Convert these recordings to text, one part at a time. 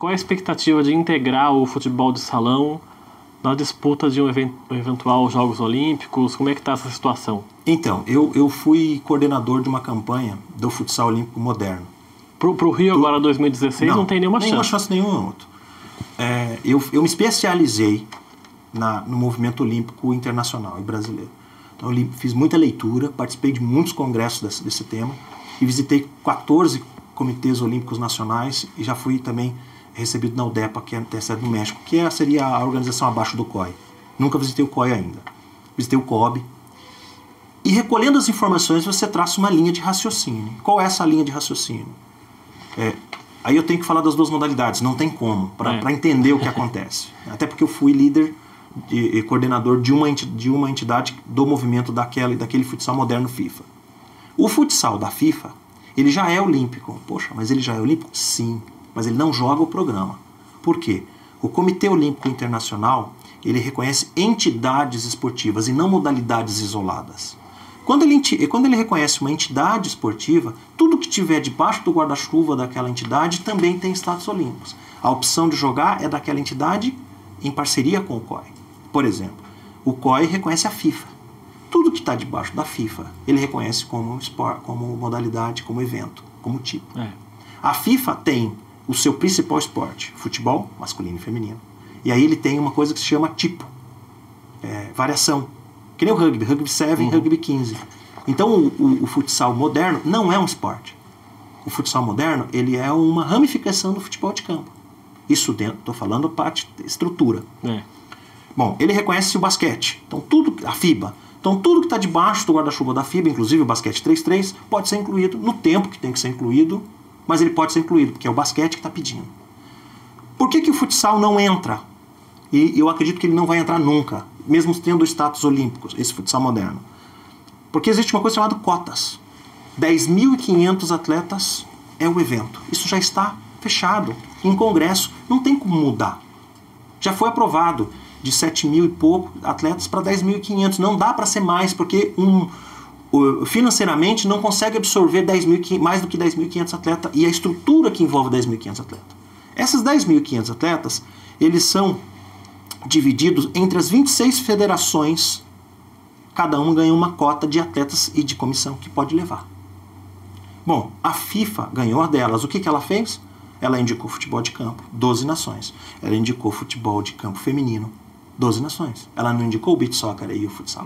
qual é a expectativa de integrar o futebol de salão na disputa de um eventual Jogos Olímpicos? Como é que está essa situação? Então, eu fui coordenador de uma campanha do futsal olímpico moderno. Pro Rio agora 2016 não tem nenhuma chance. Nenhuma chance nenhuma. Eu me especializei no movimento olímpico internacional e brasileiro. Então eu fiz muita leitura, participei de muitos congressos desse tema e visitei 14 comitês olímpicos nacionais e já fui também recebido na UDEPA, que é a sede do México, que seria a organização abaixo do COI. Nunca visitei o COI ainda. Visitei o COB. E recolhendo as informações, você traça uma linha de raciocínio. Qual é essa linha de raciocínio? Aí eu tenho que falar das duas modalidades, não tem como, para entender o que acontece. Até porque eu fui líder e coordenador de uma entidade do movimento daquele futsal moderno FIFA. O futsal da FIFA, ele já é olímpico. Poxa, mas ele já é olímpico? Sim, mas ele não joga o programa. Por quê? O Comitê Olímpico Internacional, ele reconhece entidades esportivas e não modalidades isoladas. Quando ele reconhece uma entidade esportiva, tudo que tiver debaixo do guarda-chuva daquela entidade também tem status olímpicos. A opção de jogar é daquela entidade em parceria com o COI. Por exemplo, o COI reconhece a FIFA. Tudo que está debaixo da FIFA, ele reconhece como modalidade, como evento, como tipo. A FIFA tem o seu principal esporte, futebol, masculino e feminino. E aí ele tem uma coisa que se chama tipo, variação. Que nem o rugby 7, rugby 15. Então o futsal moderno não é um esporte. O futsal moderno, ele é uma ramificação do futebol de campo. Isso dentro, estou falando a parte estrutura. Bom, ele reconhece o basquete, então a FIBA. Então tudo que está debaixo do guarda-chuva da FIBA, inclusive o basquete 3x3, pode ser incluído no tempo que tem que ser incluído, mas ele pode ser incluído, porque é o basquete que está pedindo. Por que o futsal não entra? E eu acredito que ele não vai entrar nunca, mesmo tendo status olímpicos, esse futsal moderno. Porque existe uma coisa chamada cotas. 10.500 atletas é o evento. Isso já está fechado em congresso, não tem como mudar. Já foi aprovado de 7.000 e pouco atletas para 10.500. Não dá para ser mais, porque financeiramente não consegue absorver mais do que 10.500 atletas e a estrutura que envolve 10.500 atletas. Essas 10.500 atletas, eles são divididos entre as 26 federações, cada uma ganha uma cota de atletas e de comissão que pode levar. Bom, a FIFA ganhou a delas. O que ela fez? Ela indicou futebol de campo, 12 nações. Ela indicou futebol de campo feminino, 12 nações. Ela não indicou o beach soccer e o futsal.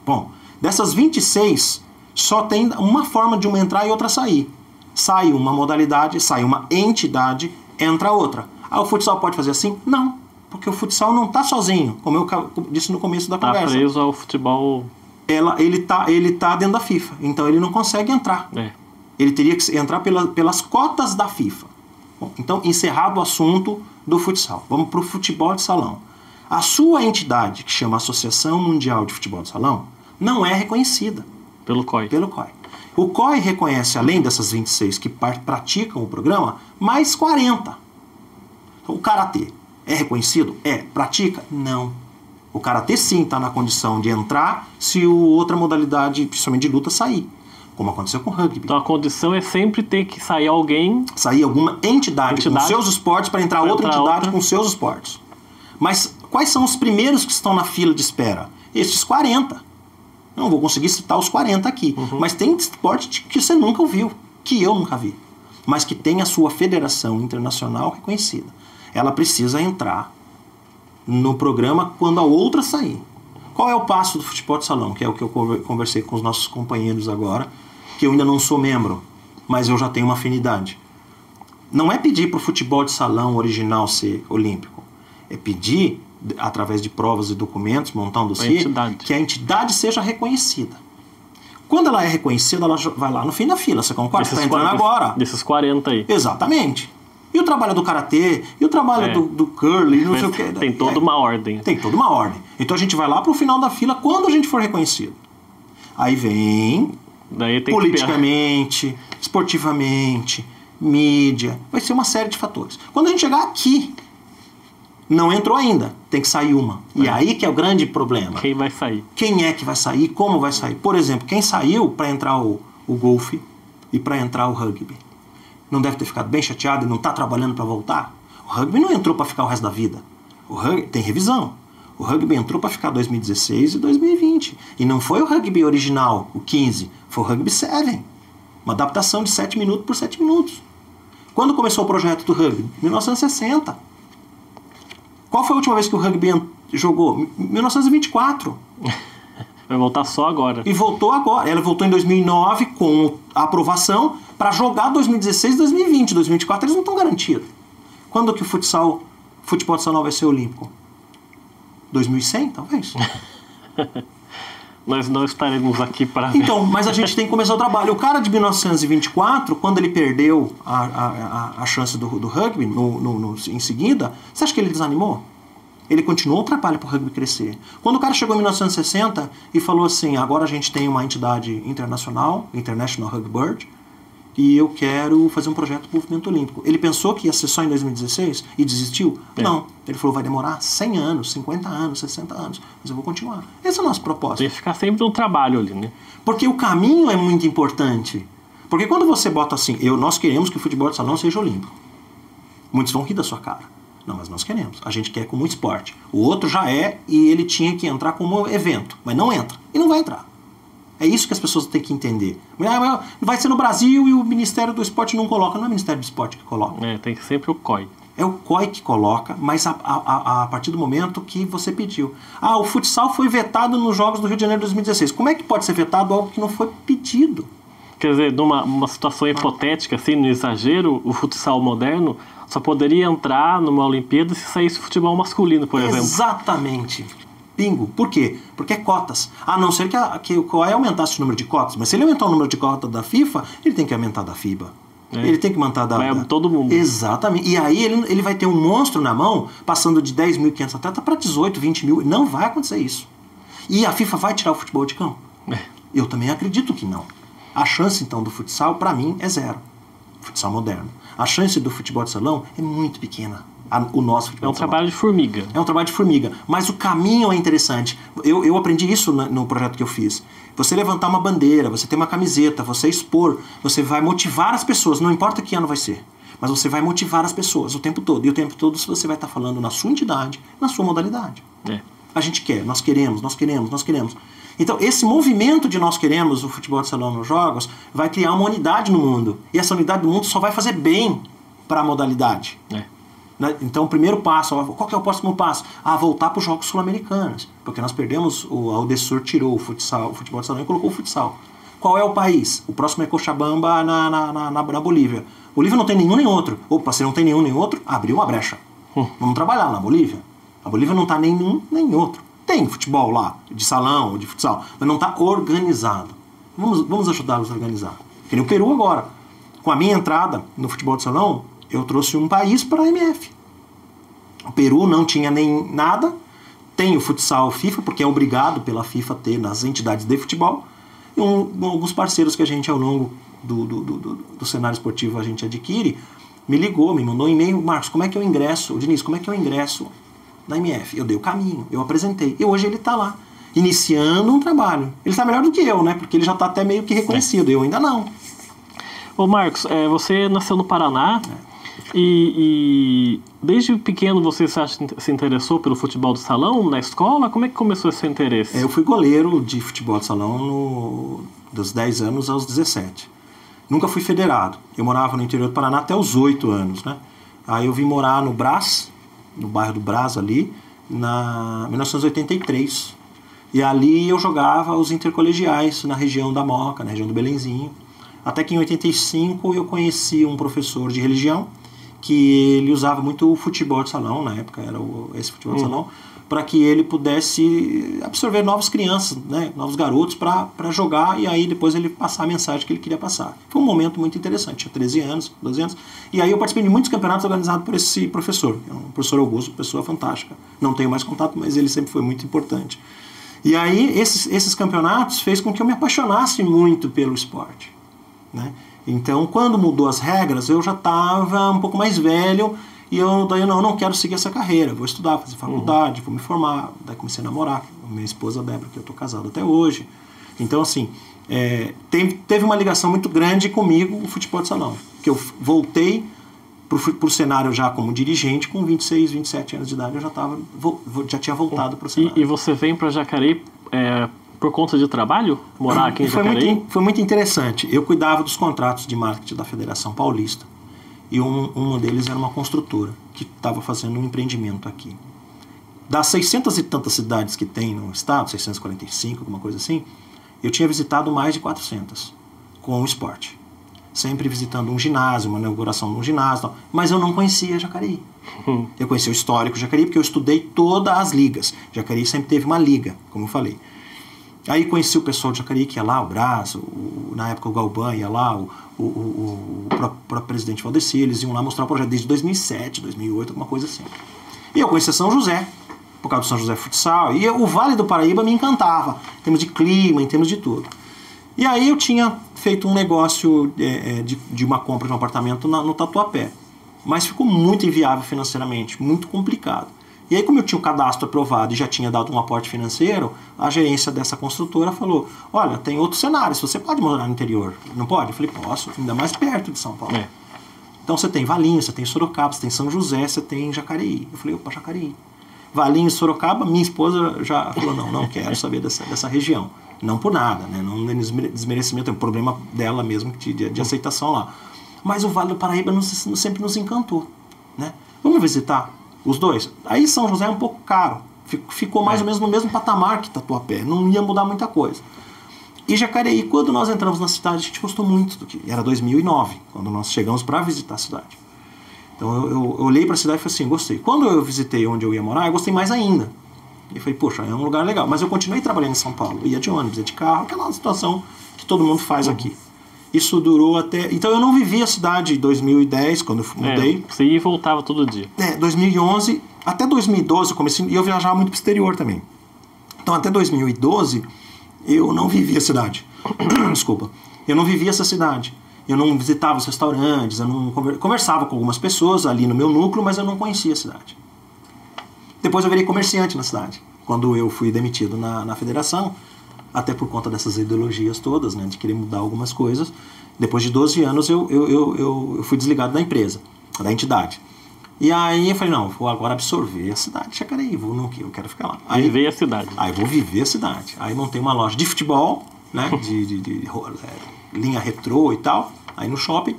Bom, dessas 26, só tem uma forma de uma entrar e outra sair. Sai uma modalidade, sai uma entidade, entra outra. O futsal pode fazer assim? Não. Porque o futsal não está sozinho, como eu disse no começo da conversa. Está preso ao futebol. Ele tá dentro da FIFA, então ele não consegue entrar. Ele teria que entrar pelas cotas da FIFA. Bom, então, encerrado o assunto do futsal, vamos para o futebol de salão. A sua entidade, que chama Associação Mundial de Futebol de Salão, não é reconhecida. Pelo COI. O COI reconhece, além dessas 26 que praticam o programa, mais 40. Então, o Karatê é reconhecido? Pratica? Não. O Karatê sim está na condição de entrar se outra modalidade, principalmente de luta, sair. Como aconteceu com o rugby. Então a condição é sempre ter que sair alguém... Sair alguma entidade com seus esportes para entrar outra entidade com seus esportes. Mas quais são os primeiros que estão na fila de espera? Esses 40. Não vou conseguir citar os 40 aqui. Mas tem esporte que você nunca ouviu, que eu nunca vi. Mas que tem a sua federação internacional reconhecida. Ela precisa entrar no programa quando a outra sair. Qual é o passo do futebol de salão? Que é o que eu conversei com os nossos companheiros agora, que eu ainda não sou membro, mas eu já tenho uma afinidade. Não é pedir para o futebol de salão original ser olímpico. É pedir, através de provas e documentos, montar um dossiê, que a entidade seja reconhecida. Quando ela é reconhecida, ela vai lá no fim da fila. Você concorda? Você está entrando agora. Desses 40 aí. Exatamente. E o trabalho do karatê, e o trabalho do curling, não sei o que. Tem toda uma ordem. Tem toda uma ordem. Então a gente vai lá pro final da fila quando a gente for reconhecido. Aí vem politicamente, esportivamente, mídia. Vai ser uma série de fatores. Quando a gente chegar aqui, não entrou ainda, tem que sair uma. E aí que é o grande problema. Quem vai sair? Quem é que vai sair? Como vai sair? Por exemplo, quem saiu para entrar o golfe e para entrar o rugby? Não deve ter ficado bem chateado e não está trabalhando para voltar? O rugby não entrou para ficar o resto da vida. O rugby tem revisão. O rugby entrou para ficar 2016 e 2020. E não foi o rugby original, o 15, foi o rugby 7. Uma adaptação de 7 minutos por 7 minutos. Quando começou o projeto do rugby? 1960. Qual foi a última vez que o rugby jogou? 1924. Vai voltar só agora. E voltou agora. Ela voltou em 2009 com a aprovação para jogar 2016 e 2020. 2024 eles não estão garantidos. Quando que o futebol de salão vai ser olímpico? 2100, talvez? Nós não estaremos aqui para ver. Então, mas a gente tem que começar o trabalho. O cara de 1924, quando ele perdeu a chance do rugby em seguida, você acha que ele desanimou? Ele continuou o trabalho para o rugby crescer. Quando o cara chegou em 1960 e falou assim, agora a gente tem uma entidade internacional, International Rugby Board, e eu quero fazer um projeto do movimento olímpico. Ele pensou que ia ser só em 2016 e desistiu? Não. Ele falou, vai demorar 100 anos, 50 anos, 60 anos, mas eu vou continuar. Essa é a nossa proposta. Tem que ficar sempre no trabalho ali, né? Porque o caminho é muito importante. Porque quando você bota assim, nós queremos que o futebol de salão seja olímpico. Muitos vão rir da sua cara. Não, mas nós queremos. A gente quer como esporte. O outro já é e ele tinha que entrar como evento. Mas não entra. E não vai entrar. É isso que as pessoas têm que entender. Vai ser no Brasil e o Ministério do Esporte não coloca. Não é o Ministério do Esporte que coloca. Tem que sempre o COI. É o COI que coloca, mas a partir do momento que você pediu. O futsal foi vetado nos Jogos do Rio de Janeiro de 2016. Como é que pode ser vetado algo que não foi pedido? Quer dizer, numa situação hipotética, assim, no exagero, o futsal moderno só poderia entrar numa Olimpíada se saísse futebol masculino, por exemplo. Exatamente. Bingo. Por quê? Porque é cotas. A não ser que o COI aumentasse o número de cotas. Mas se ele aumentar o número de cotas da FIFA, ele tem que aumentar da FIBA. Ele tem que aumentar todo mundo. Exatamente. E aí ele vai ter um monstro na mão, passando de 10.500 atletas para 18, 20 mil. Não vai acontecer isso. E a FIFA vai tirar o futebol de campo? Eu também acredito que não. A chance, então, do futsal, para mim, é zero. Futsal moderno. A chance do futebol de salão é muito pequena. O nosso futebol é um trabalho de formiga. É um trabalho de formiga. Mas o caminho é interessante. Eu aprendi isso no projeto que eu fiz. Você levantar uma bandeira, você ter uma camiseta, você expor, você vai motivar as pessoas. Não importa que ano vai ser. Mas você vai motivar as pessoas o tempo todo. E o tempo todo você vai estar falando na sua entidade, na sua modalidade. A gente quer, nós queremos, nós queremos, nós queremos. Então, esse movimento de nós queremos o futebol de salão nos jogos vai criar uma unidade no mundo. E essa unidade do mundo só vai fazer bem para a modalidade. Então, o primeiro passo, qual que é o próximo passo? Voltar para os Jogos Sul-Americanos. Porque nós perdemos, a Udesur tirou o futebol de salão e colocou o futsal. Qual é o país? O próximo é Cochabamba, na Bolívia. Bolívia não tem nenhum nem outro. Opa, se não tem nenhum nem outro, abriu uma brecha. Vamos trabalhar na Bolívia. A Bolívia não está nenhum nem outro. Tem futebol lá, de salão, de futsal, mas não está organizado. Vamos ajudá-los a organizar. Que nem o Peru agora. Com a minha entrada no futebol de salão, eu trouxe um país para a MF. O Peru não tinha nem nada. Tem o futsal FIFA, porque é obrigado pela FIFA ter nas entidades de futebol. E alguns parceiros que a gente, ao longo do cenário esportivo, a gente adquire, me ligou, me mandou um e-mail. Marcos, como é que eu ingresso? Diniz, como é que eu ingresso na MF? Eu dei o caminho, eu apresentei. E hoje ele está lá, iniciando um trabalho. Ele está melhor do que eu, né? Porque ele já está até meio que reconhecido. Eu ainda não. Ô Marcos, você nasceu no Paraná e desde pequeno você se interessou pelo futebol de salão na escola? Como é que começou esse seu interesse? Eu fui goleiro de futebol de salão dos 10 anos aos 17. Nunca fui federado. Eu morava no interior do Paraná até os 8 anos, né? Aí eu vim morar no Brás, no bairro do Brás ali, em 1983. E ali eu jogava os intercolegiais na região da Moca, na região do Belenzinho. Até que em 85 eu conheci um professor de religião que ele usava muito o futebol de salão, na época era esse futebol de salão, para que ele pudesse absorver novas crianças, né, novos garotos para jogar e aí depois ele passar a mensagem que ele queria passar. Foi um momento muito interessante, tinha 13 anos, 12 anos, e aí eu participei de muitos campeonatos organizados por esse professor, um professor Augusto, pessoa fantástica. Não tenho mais contato, mas ele sempre foi muito importante. E aí esses campeonatos fez com que eu me apaixonasse muito pelo esporte, né? Então, quando mudou as regras, eu já estava um pouco mais velho e daí eu não quero seguir essa carreira. Vou estudar, fazer faculdade, vou me formar. Daí comecei a namorar com minha esposa Débora, que eu estou casado até hoje. Então, assim, teve uma ligação muito grande comigo, o futebol de salão. Que eu voltei pro cenário já como dirigente, com 26, 27 anos de idade, eu já tinha voltado pro cenário. E você vem para Jacareí por conta de trabalho? Morar aqui em Jacareí? Foi muito interessante. Eu cuidava dos contratos de marketing da Federação Paulista. E um deles era uma construtora que estava fazendo um empreendimento aqui. Das 600 e tantas cidades que tem no estado, 645, alguma coisa assim, eu tinha visitado mais de 400 com o esporte. Sempre visitando um ginásio, uma inauguração de um ginásio, tal. Mas eu não conhecia Jacareí. Eu conhecia o histórico de Jacareí, porque eu estudei todas as ligas. Jacareí sempre teve uma liga, como eu falei. Aí conheci o pessoal de Jacareí, que ia lá, o Brás, na época o Galban ia lá, o próprio presidente Valdeci, eles iam lá mostrar o projeto desde 2007, 2008, alguma coisa assim. E eu conheci São José, por causa do São José Futsal, e o Vale do Paraíba me encantava, em termos de clima, em termos de tudo. E aí eu tinha feito um negócio de uma compra de um apartamento no Tatuapé, mas ficou muito inviável financeiramente, muito complicado. E aí, como eu tinha o cadastro aprovado e já tinha dado um aporte financeiro, a gerência dessa construtora falou, olha, tem outros cenários, você pode morar no interior, não pode? Eu falei, posso, ainda mais perto de São Paulo. Então você tem Valinhos, você tem Sorocaba, você tem São José, você tem Jacareí. Eu falei, opa, Jacareí. Valinhos, Sorocaba, minha esposa já falou, não quero saber dessa região. Não por nada, né? Não desmerecimento, é um problema dela mesmo de aceitação lá. Mas o Vale do Paraíba sempre nos encantou, né? Vamos visitar os dois? Aí São José é um pouco caro. Ficou mais ou menos no mesmo patamar que Tatuapé. Não ia mudar muita coisa. E Jacareí, quando nós entramos na cidade, a gente gostou muito do que era 2009, quando nós chegamos para visitar a cidade. Então eu olhei para a cidade e falei assim, gostei. Quando eu visitei onde eu ia morar, eu gostei mais ainda. E falei, poxa, é um lugar legal. Mas eu continuei trabalhando em São Paulo. Ia de ônibus, ia de carro, aquela situação que todo mundo faz aqui. Isso durou até... Então eu não vivi a cidade em 2010, quando eu mudei. Você ia e voltava todo dia. 2011, até 2012 eu comecei... E eu viajava muito para o exterior também. Então até 2012 eu não vivia a cidade. Desculpa. Eu não vivia essa cidade. Eu não visitava os restaurantes, eu não conversava com algumas pessoas ali no meu núcleo, mas eu não conhecia a cidade. Depois eu virei comerciante na cidade, quando eu fui demitido na federação, até por conta dessas ideologias todas, né, de querer mudar algumas coisas. Depois de 12 anos eu fui desligado da empresa, da entidade. E aí eu falei, não, vou agora absorver a cidade de Jacareí, eu quero ficar lá. Viver a cidade. Aí vou viver a cidade. Aí montei uma loja de futebol, né, de linha retrô e tal, aí no shopping.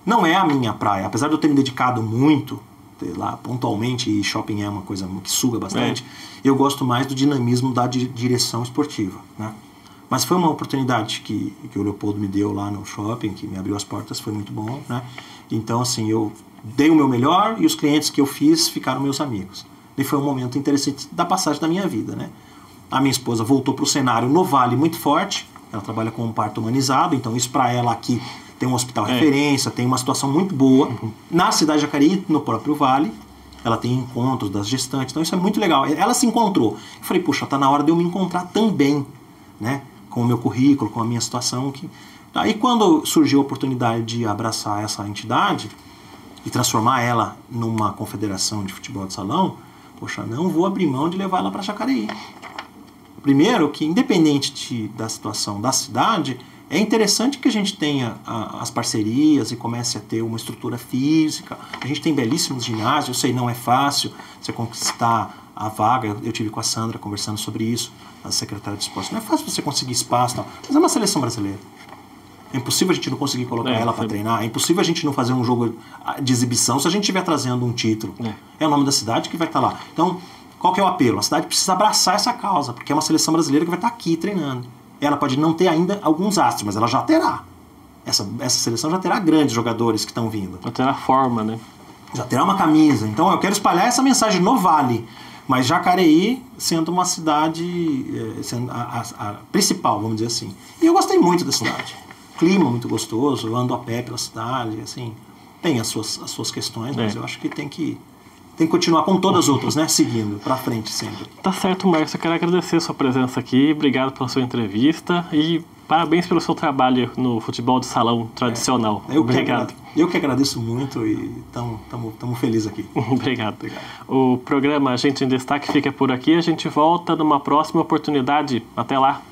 Não é a minha praia, apesar de eu ter me dedicado muito lá pontualmente, e shopping é uma coisa que suga bastante, eu gosto mais do dinamismo da direção esportiva, né? Mas foi uma oportunidade que o Leopoldo me deu lá no shopping, que me abriu as portas, foi muito bom, né? Então assim, eu dei o meu melhor e os clientes que eu fiz ficaram meus amigos. E foi um momento interessante da passagem da minha vida, né? A minha esposa voltou para o cenário no Vale muito forte, ela trabalha com um parto humanizado, então isso para ela aqui tem um hospital referência, tem uma situação muito boa. Na cidade de Jacareí, no próprio Vale, ela tem encontros das gestantes, então isso é muito legal. Ela se encontrou. Eu falei, puxa, tá na hora de eu me encontrar também, né? Com o meu currículo, com a minha situação. Aí quando surgiu a oportunidade de abraçar essa entidade e transformar ela numa confederação de futebol de salão, poxa, não vou abrir mão de levar ela para Jacareí. Primeiro, que independente da situação da cidade, é interessante que a gente tenha as parcerias e comece a ter uma estrutura física. A gente tem belíssimos ginásios, eu sei, não é fácil você conquistar a vaga. Eu tive com a Sandra conversando sobre isso, a secretária de esporte. Não é fácil você conseguir espaço, não. Mas é uma seleção brasileira. É impossível a gente não conseguir colocar ela para treinar. É impossível a gente não fazer um jogo de exibição se a gente estiver trazendo um título. É o nome da cidade que vai estar lá. Então, qual que é o apelo? A cidade precisa abraçar essa causa, porque é uma seleção brasileira que vai estar aqui treinando. Ela pode não ter ainda alguns astros, mas ela já terá. Essa seleção já terá grandes jogadores que estão vindo. Já terá forma, né? Já terá uma camisa. Então eu quero espalhar essa mensagem no Vale. Mas Jacareí sendo uma cidade sendo a principal, vamos dizer assim. E eu gostei muito da cidade. Clima muito gostoso, eu ando a pé pela cidade, assim. Tem as suas questões, mas eu acho que tem que continuar como todas as outras, né? Seguindo pra frente sempre. Tá certo, Marcos. Eu quero agradecer a sua presença aqui. Obrigado pela sua entrevista e parabéns pelo seu trabalho no futebol de salão tradicional. Obrigado. Eu que agradeço muito e estamos felizes aqui. Obrigado. O programa Gente em Destaque fica por aqui. A gente volta numa próxima oportunidade. Até lá.